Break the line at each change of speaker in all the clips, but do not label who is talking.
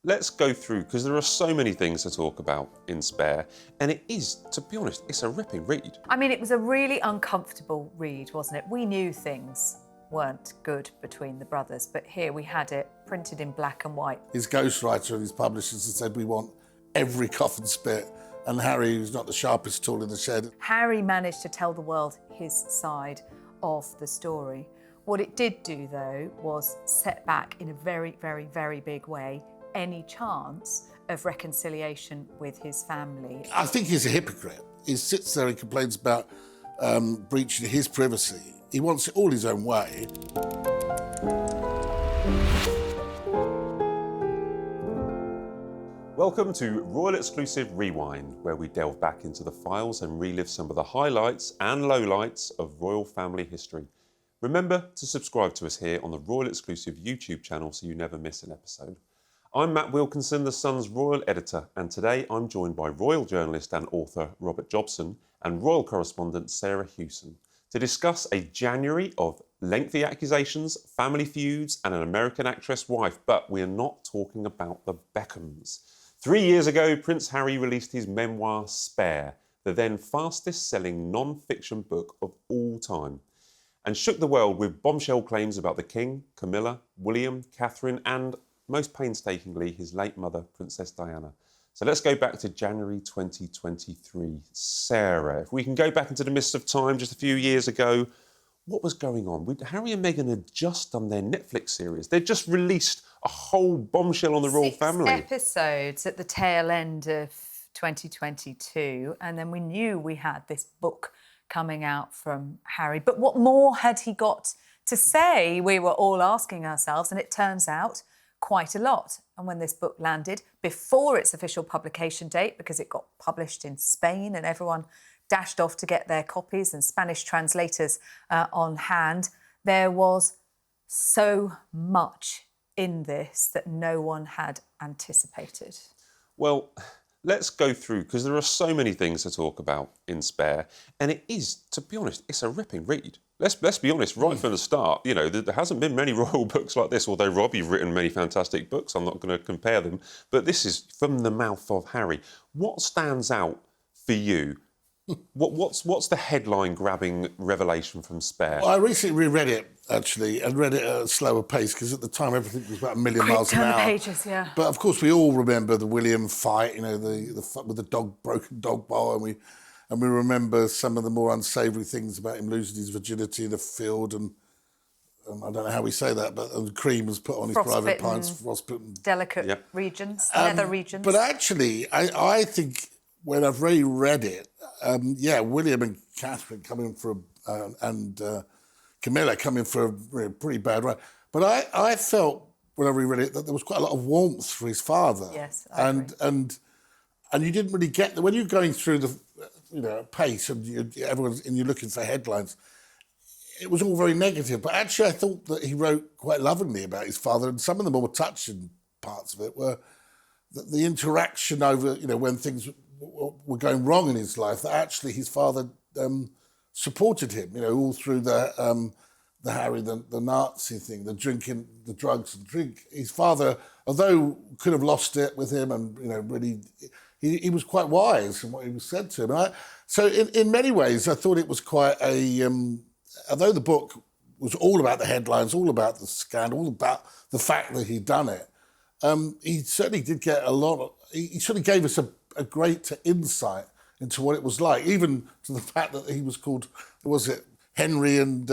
let's go through, because there are so many things to talk about in Spare, and it is, to be honest, it's a ripping read.
I mean, it was a really uncomfortable read, wasn't it? We knew things weren't good between the brothers, but here we had it printed in black and white.
His ghostwriter and his publishers had said, we want every coffin spit, and Harry, who's not the sharpest tool in the shed.
Harry managed to tell the world his side of the story. What it did do, though, was set back in a very, very, very big way any chance of reconciliation with his family.
I think he's a hypocrite. He sits there and complains about breaching his privacy. He wants it all his own way.
Welcome to Royal Exclusive Rewind, where we delve back into the files and relive some of the highlights and lowlights of royal family history. Remember to subscribe to us here on the Royal Exclusive YouTube channel so you never miss an episode. I'm Matt Wilkinson, The Sun's royal editor, and today I'm joined by royal journalist and author Robert Jobson and royal correspondent Sarah Hewson to discuss a January of lengthy accusations, family feuds and an American actress wife, but we're not talking about the Beckhams. 3 years ago, Prince Harry released his memoir, Spare, the then fastest-selling non-fiction book of all time, and shook the world with bombshell claims about the King, Camilla, William, Catherine, and, most painstakingly, his late mother, Princess Diana. So let's go back to January 2023. Sarah, if we can go back into the mists of time just a few years ago, what was going on? Harry and Meghan had just done their Netflix series. They'd just released a whole bombshell on the royal family.
6 episodes at the tail end of 2022, and then we knew we had this book coming out from Harry. But what more had he got to say? We were all asking ourselves, and it turns out quite a lot. And when this book landed, before its official publication date, because it got published in Spain and everyone dashed off to get their copies and Spanish translators on hand, there was so much in this that no one had anticipated.
Well, let's go through, because there are so many things to talk about in Spare, and it is, to be honest, it's a ripping read. Let's be honest, right from the start, you know, there hasn't been many royal books like this, although, Rob, you've written many fantastic books. I'm not going to compare them, but this is from the mouth of Harry. What stands out for you? What's the headline-grabbing revelation from Spare?
Well, I recently reread it, actually, and read it at a slower pace, because at the time everything was about a million miles an hour.
Pages, yeah.
But, of course, we all remember the William fight, you know, the fight with the broken dog bowl, and we remember some of the more unsavoury things about him losing his virginity in a field, and I don't know how we say that, but cream was put on his private pints, frostbitten.
Delicate regions, nether regions.
But actually, I think when I've reread it, William and Catherine coming for and Camilla coming for a pretty bad run. But I felt when I reread it that there was quite a lot of warmth for his father.
Yes,
and you didn't really get when you're going through the pace and you're looking for headlines. It was all very negative, but actually I thought that he wrote quite lovingly about his father, and some of the more touching parts of it were the interaction over when things were going wrong in his life, that actually his father supported him, all through the Harry, the Nazi thing, the drinking, the drugs and drink. His father, although could have lost it with him and, really, he was quite wise in what he was said to him. So in many ways, I thought it was quite although the book was all about the headlines, all about the scandal, all about the fact that he'd done it, he certainly did get he sort of gave us a great insight into what it was like, even to the fact that he was called, was it Henry and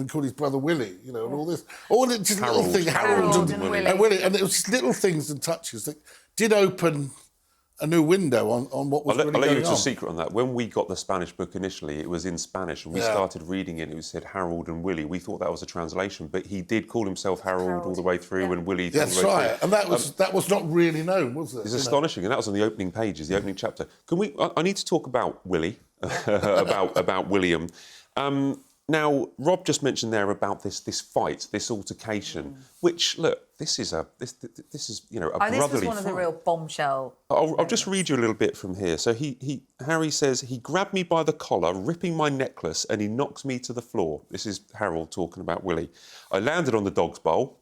called his brother Willie, and all this. All just little things, Harold and Willie. And it was just little things and touches that did open a new window on what was really going on.
I'll let you into a secret on that. When we got the Spanish book initially, it was in Spanish, and we started reading it, and it said Harold and Willie. We thought that was a translation, but he did call himself Harold all the way through, and Willie all the way through.
That's right, and that was not really known, was it?
It's astonishing, and that was on the opening pages, the opening chapter. I need to talk about Willie, about William. Now, Rob just mentioned there about this fight, this altercation, which, look, this is a brotherly fight.
This was one of the real bombshell.
I'll just read you a little bit from here. So Harry says, he grabbed me by the collar, ripping my necklace, and he knocks me to the floor. This is Harold talking about Willie. I landed on the dog's bowl,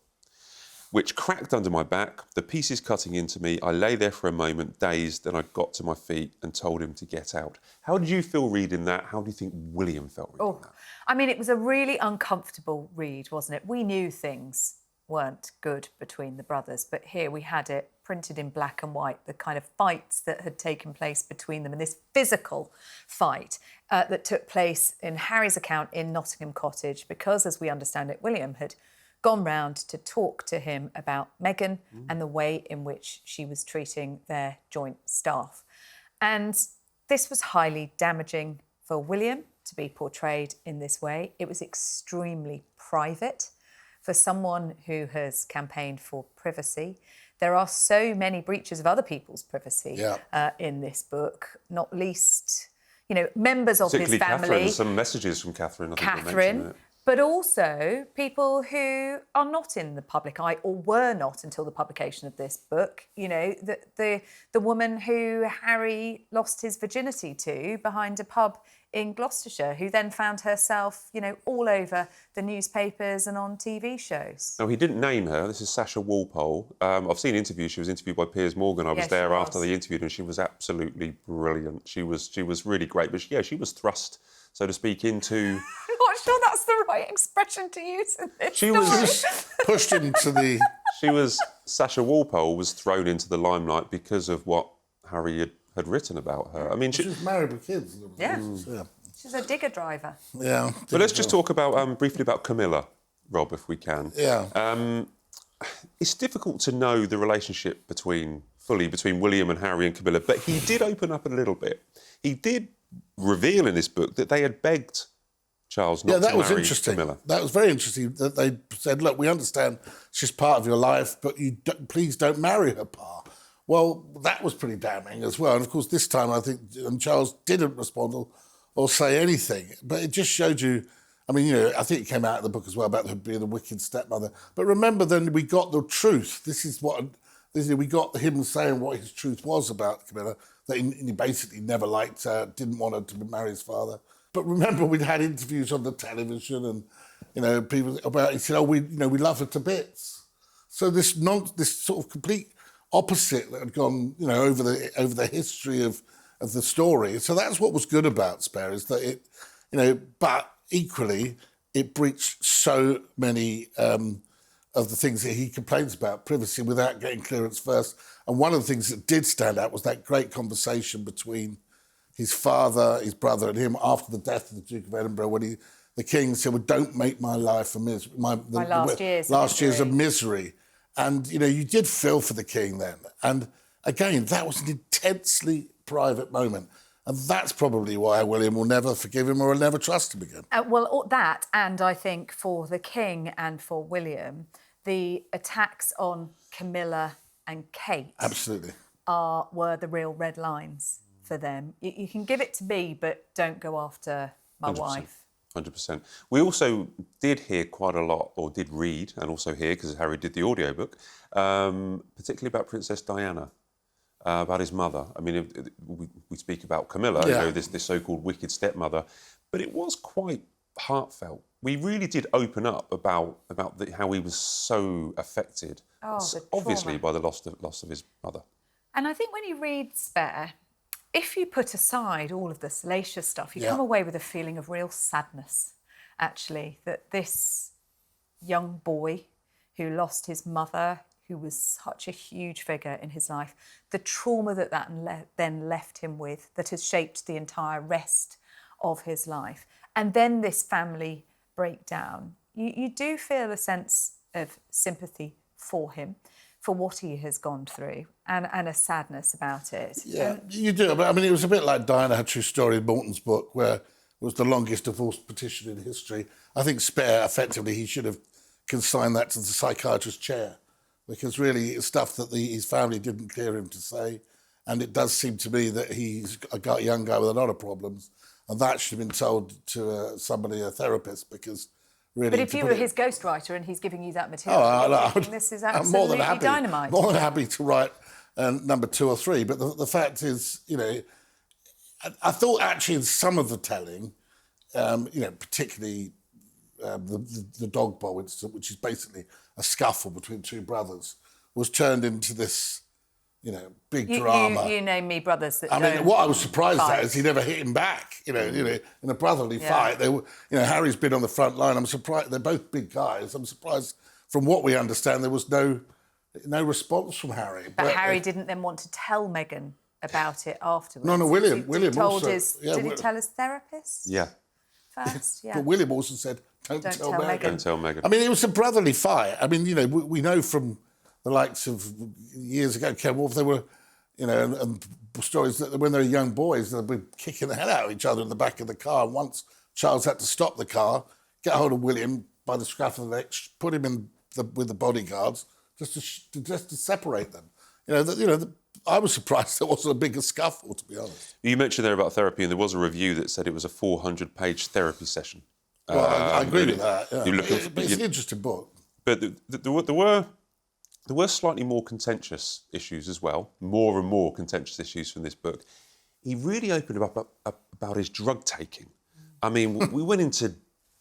which cracked under my back, the pieces cutting into me. I lay there for a moment, dazed, then I got to my feet and told him to get out. How did you feel reading that? How do you think William felt reading that?
I mean, it was a really uncomfortable read, wasn't it? We knew things weren't good between the brothers, but here we had it printed in black and white, the kind of fights that had taken place between them, and this physical fight that took place in Harry's account in Nottingham Cottage, because, as we understand it, William had gone round to talk to him about Meghan and the way in which she was treating their joint staff. And this was highly damaging for William to be portrayed in this way. It was extremely private for someone who has campaigned for privacy. There are so many breaches of other people's privacy in this book, not least, you know, members of his family.
Catherine, some messages from Catherine, I think they mentioned it.
But also people who are not in the public eye or were not until the publication of this book. You know, the woman who Harry lost his virginity to behind a pub in Gloucestershire, who then found herself, you know, all over the newspapers and on TV shows.
No, he didn't name her. This is Sasha Walpole. I've seen interviews. She was interviewed by Piers Morgan. I was there after they interviewed her, and she was absolutely brilliant. She was really great. But she was thrust, so to speak, into...
I'm not sure that's the right expression to use in this
She
story.
was
pushed into the...
Sasha Walpole was thrown into the limelight because of what Harry had written about her. I mean,
she was married with kids.
Yeah. She's a digger driver.
Yeah.
But let's just talk about briefly about Camilla, Rob, if we can.
Yeah.
It's difficult to know the relationship between William and Harry and Camilla, but he did open up a little bit. He did reveal in this book that they had begged Charles not to marry
was interesting.
Camilla.
That was very interesting, that they said, look, we understand she's part of your life, but please don't marry her, Pa. Well, that was pretty damning as well. And, of course, this time I think Charles didn't respond or say anything. But it just showed you... I mean, you know, I think it came out in the book as well about her being a wicked stepmother. But remember, then we got the truth. We got him saying what his truth was about Camilla, that he basically never liked her, didn't want her to marry his father. But remember, we'd had interviews on the television and, you know, people about... He said, we love her to bits. So this sort of complete opposite that had gone, you know, over the history of the story. So that's what was good about Spare, is that it, you know, but equally it breached so many of the things that he complains about, privacy without getting clearance first. And one of the things that did stand out was that great conversation between his father, his brother, and him after the death of the Duke of Edinburgh, when the King said, "Well, don't make my life a misery. My last years of misery." And, you know, you did feel for the King then. And, again, that was an intensely private moment. And that's probably why William will never forgive him or will never trust him again.
That, and I think for the King and for William, the attacks on Camilla and Kate...
Absolutely.
...were the real red lines for them. You can give it to me, but don't go after my
100%.
wife.
100%. We also did hear quite a lot, or did read, and also hear, because Harry did the audiobook, particularly about Princess Diana, about his mother. I mean, we speak about Camilla, you know, this so-called wicked stepmother, but it was quite heartfelt. We really did open up about how he was so affected, obviously, by the loss of his mother.
And I think when you read Spare, if you put aside all of the salacious stuff, you come away with a feeling of real sadness, actually, that this young boy who lost his mother, who was such a huge figure in his life, the trauma that then left him with, that has shaped the entire rest of his life, and then this family breakdown, you do feel a sense of sympathy for him, for what he has gone through, and a sadness about it.
Yeah, you do. But I mean, it was a bit like Diana, her true story in Morton's book, where it was the longest divorce petition in history. I think Spare, effectively, he should have consigned that to the psychiatrist's chair, because really it's stuff that his family didn't clear him to say. And it does seem to me that he's a young guy with a lot of problems, and that should have been told to a therapist, because... Really,
but if you were his ghostwriter and he's giving you that material, this is absolutely dynamite.
More than happy to write number 2 or 3. But the fact is, you know, I thought actually in some of the telling, you know, particularly the dog bowl incident, which is basically a scuffle between two brothers was turned into this, big drama.
You name me brothers that
I mean,
don't
what I was surprised
fight.
at is he never hit him back. In a brotherly fight, they were. Harry's been on the front line. I'm surprised. They're both big guys. I'm surprised. From what we understand, there was no response from Harry.
But Harry didn't then want to tell Meghan about it afterwards.
No, William.
He
William
told
also.
did he tell his therapist?
Yeah.
First, yeah.
But William also said, "Don't tell Meghan."
Don't tell Meghan.
I mean, it was a brotherly fight. I mean, we know from the likes of years ago, Ken Wolf, they were, and stories that when they were young boys, they'd be kicking the hell out of each other in the back of the car. And once Charles had to stop the car, get hold of William by the scruff of the neck, put him with the bodyguards, just to separate them. I was surprised there wasn't a bigger scuffle, to be honest.
You mentioned there about therapy, and there was a review that said it was a 400-page therapy session.
Well, I agree with that. Yeah.
But
It's an interesting book.
But there were slightly more contentious issues as well, more and more contentious issues from this book. He really opened up about his drug taking. I mean, we went into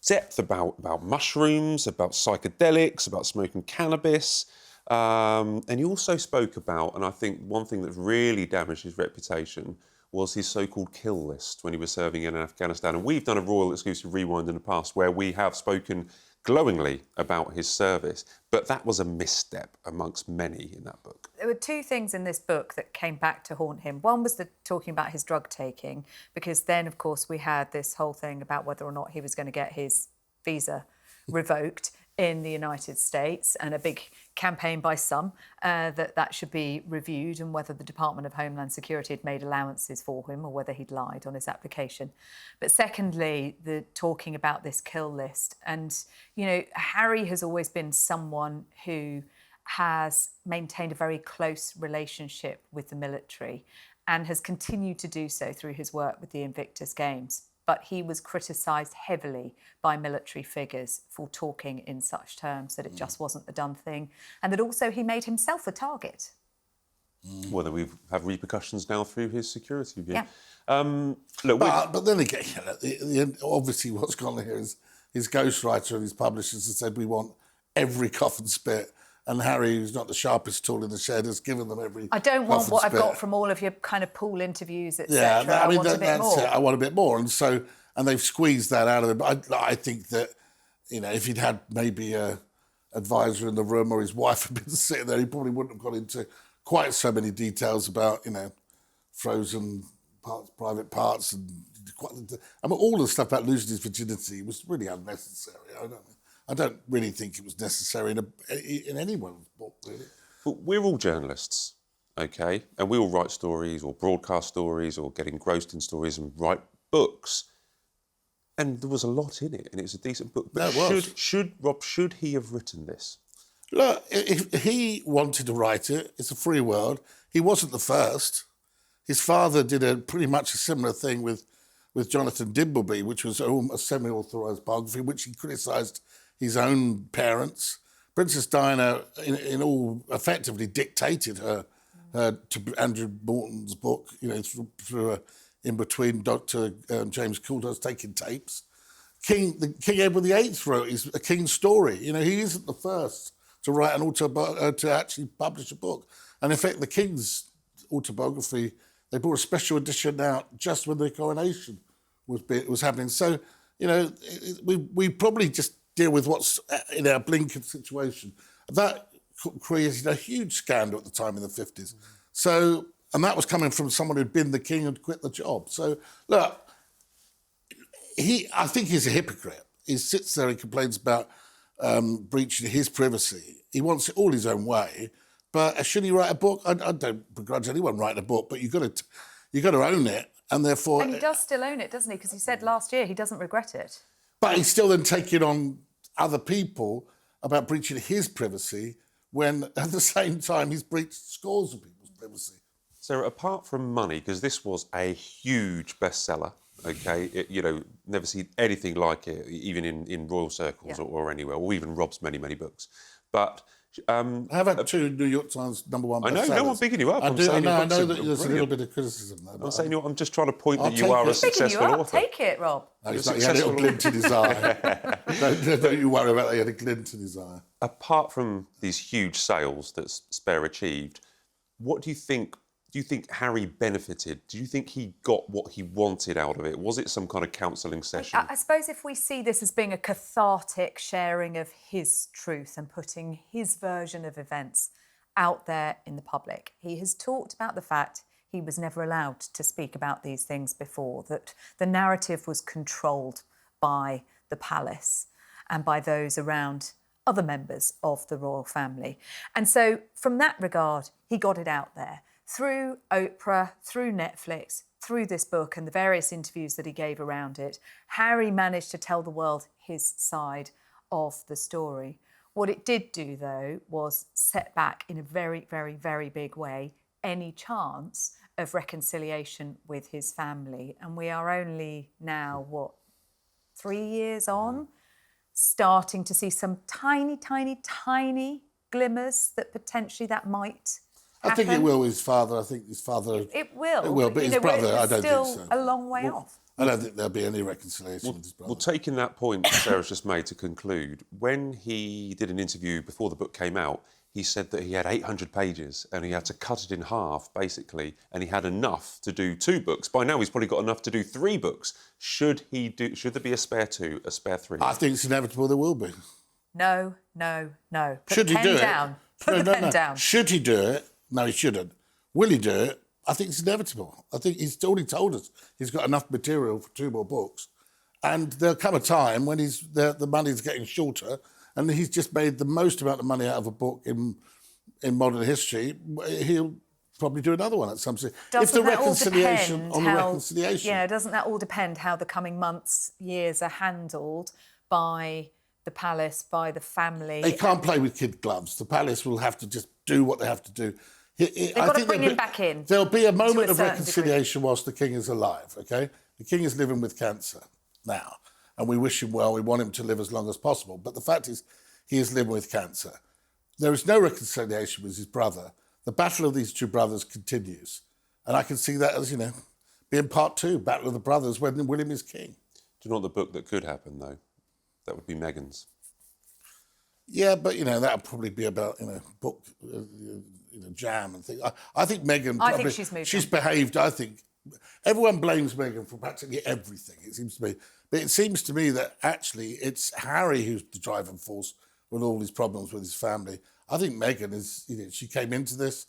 depth about mushrooms, about psychedelics, about smoking cannabis. And he also spoke about, and I think one thing that really damaged his reputation was his so-called kill list when he was serving in Afghanistan. And we've done a Royal Exclusive Rewind in the past where we have spoken glowingly about his service, but that was a misstep amongst many in that book.
There were two things in this book that came back to haunt him. One was talking about his drug taking, because then, of course, we had this whole thing about whether or not he was going to get his visa revoked in the United States, and a big campaign by some that should be reviewed, and whether the Department of Homeland Security had made allowances for him or whether he'd lied on his application. But secondly, the talking about this kill list. And, Harry has always been someone who has maintained a very close relationship with the military and has continued to do so through his work with the Invictus Games. But he was criticised heavily by military figures for talking in such terms that it just wasn't the done thing, and that also he made himself a target.
Whether we have repercussions now through his security review.
Yeah.
But then again, obviously what's gone here is his ghostwriter and his publishers have said we want every coffin spit, and Harry, who's not the sharpest tool in the shed, has given them every.
I don't want what
spit.
I've got from all of your kind of pool interviews, etc.
Yeah, I mean,
want a bit
that's
more.
it. I want a bit more, and they've squeezed that out of him. But I think that if he'd had maybe a advisor in the room or his wife had been sitting there, he probably wouldn't have gone into quite so many details about frozen parts, private parts, and all the stuff about losing his virginity was really unnecessary. I don't really think it was necessary in anyone's book, really.
But we're all journalists, okay? And we all write stories or broadcast stories or get engrossed in stories and write books. And there was a lot in it, and it's a decent book. But should he have written this?
Look, if he wanted to write it, it's a free world. He wasn't the first. His father did pretty much a similar thing with Jonathan Dimbleby, which was a semi-authorised biography, which he criticised his own parents. Princess Diana, in all, effectively dictated her to Andrew Morton's book, through in between Dr. James Coulter's taking tapes. King Edward VIII wrote A King's Story. He isn't the first to write to actually publish a book. And in fact, the King's autobiography, they brought a special edition out just when the coronation was happening. So, we probably just deal with what's in our blinkered situation. That created a huge scandal at the time in the 50s. So, and that was coming from someone who'd been the king and quit the job. So, look, I think he's a hypocrite. He sits there and complains about breaching his privacy. He wants it all his own way. But should he write a book? I don't begrudge anyone writing a book, but you've got to own it, and therefore.
And he does still own it, doesn't he? Because he said last year he doesn't regret it.
But he's still then taking on other people about breaching his privacy when at the same time he's breached scores of people's privacy.
So apart from money, because this was a huge bestseller, okay, never seen anything like it, even in royal circles or anywhere, or even Rob's many, many books. But
I have had 2 New York Times #1
I know,
bestsellers.
no, I'm bigging you up.
I
I'm
do,
saying your
I
books
know
are
that there's a little
brilliant.
bit of criticism there.
I'm saying, I'm just trying to point
I'll
that you
take
are
it.
a
Picking
Picking you
successful
up.
author.
Take it, Rob.
No, he's
You're
not, he had a little
successful
glint in his eye. don't you worry about that, he had a glint in his eye.
Apart from these huge sales that Spare achieved, what do you think? Do you think Harry benefited? Do you think he got what he wanted out of it? Was it some kind of counselling session?
I suppose if we see this as being a cathartic sharing of his truth and putting his version of events out there in the public, he has talked about the fact he was never allowed to speak about these things before, that the narrative was controlled by the palace and by those around other members of the royal family. And so from that regard, he got it out there through Oprah, through Netflix, through this book and the various interviews that he gave around it. Harry managed to tell the world his side of the story. What it did do, though, was set back in a very, very, very big way any chance of reconciliation with his family. And we are only now, 3 years on, starting to see some tiny, tiny, tiny glimmers that potentially that might happen.
I think it will with his father. I think his father...
It will.
It will, but his brother, I don't think so.
Still a long way off.
I don't think there'll be any reconciliation with his brother.
Well, taking that point Sarah's just made to conclude, when he did an interview before the book came out, he said that he had 800 pages and he had to cut it in half, basically, and he had enough to do 2 books. By now, he's probably got enough to do 3 books. Should there be a spare 2, a spare 3?
I think it's inevitable there will be.
No, no, no. Put
Should
the
he
pen
do
down.
it?
Put the pen down.
Should he do it? No, he shouldn't. Will he do it? I think it's inevitable. I think he's already told us he's got enough material for 2 more books. And there'll come a time when the money's getting shorter and he's just made the most amount of money out of a book in modern history. He'll probably do another one at some stage.
Doesn't that all
reconciliation
depend
on the
how-
reconciliation.
Yeah, doesn't that all depend how the coming months, years are handled by the palace, by the family?
They can't play with kid gloves. The palace will have to just do what they have to do.
They've got to bring him back in.
There'll be a moment of
certain
reconciliation whilst the king is alive, OK? The king is living with cancer now, and we wish him well. We want him to live as long as possible. But the fact is, he is living with cancer. There is no reconciliation with his brother. The battle of these 2 brothers continues. And I can see that as, being part 2, Battle of the Brothers, when William is king.
Do you know what the book that could happen, though? That would be Meghan's.
Yeah, but, that'll probably be about, book, jam and things. I think Meghan...
I think she's moved
She's
on.
behaved, I think... Everyone blames Meghan for practically everything, it seems to me. But it seems to me that actually it's Harry who's the driving force with all these problems with his family. I think Meghan is, she came into this,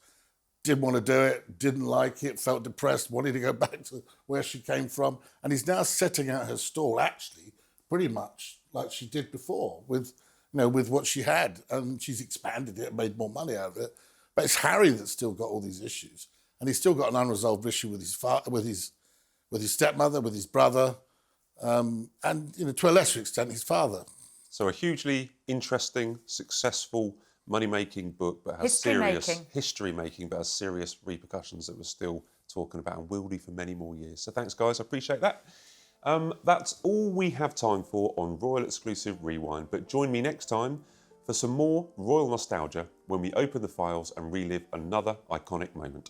didn't want to do it, didn't like it, felt depressed, wanted to go back to where she came from. And he's now setting out her stall, actually, pretty much like she did before with what she had. And she's expanded it and made more money out of it. But it's Harry that's still got all these issues. And he's still got an unresolved issue with his father, with his stepmother, with his brother, and to a lesser extent, his father.
So a hugely interesting, successful, money-making book, but has history-making, but has serious repercussions that we're still talking about and will do for many more years. So thanks, guys. I appreciate that. That's all we have time for on Royal Exclusive Rewind. But join me next time for some more royal nostalgia when we open the files and relive another iconic moment.